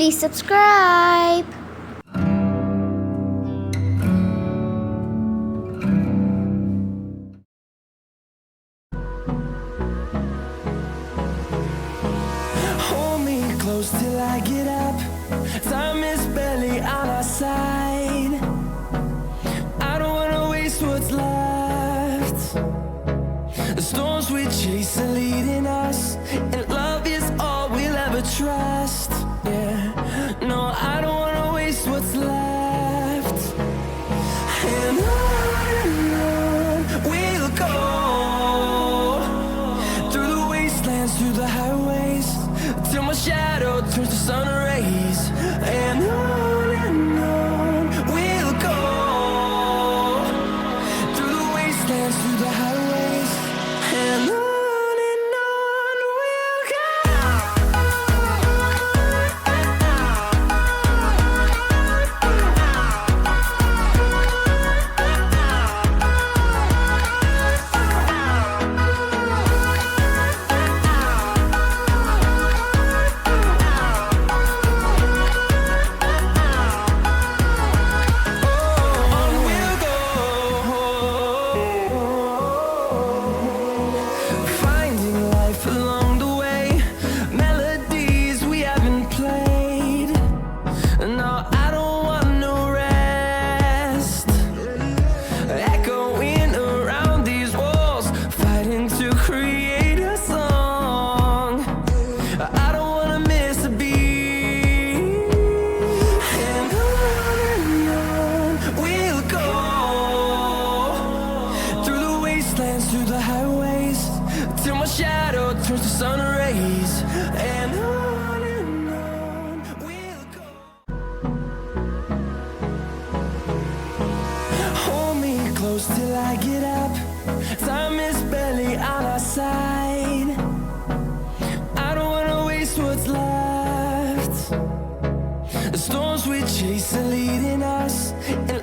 Please subscribe. Hold me close till I get up. Time is barely on our side. I don't wanna waste what's left. The storms we chase are leading us, and love is all we'll ever trust. Yeah, no, I don't wanna waste what's left. And on we'll go, through the wastelands, through the highways, till my shadow turns to sun rays. And on we'll go, through the wastelands, through the highways, and on we'll go. Finding life along the way, melodies we haven't played. No, I don't want no rest. Echoing around these walls, fighting to create a song. I don't wanna miss a beat. And on we'll go, through the wastelands, through the highways, till my shadow turns to sun rays. And on we'll go. Hold me close till I get up. Time is barely on our side. I don't wanna waste what's left. The storms we chase are leading us, and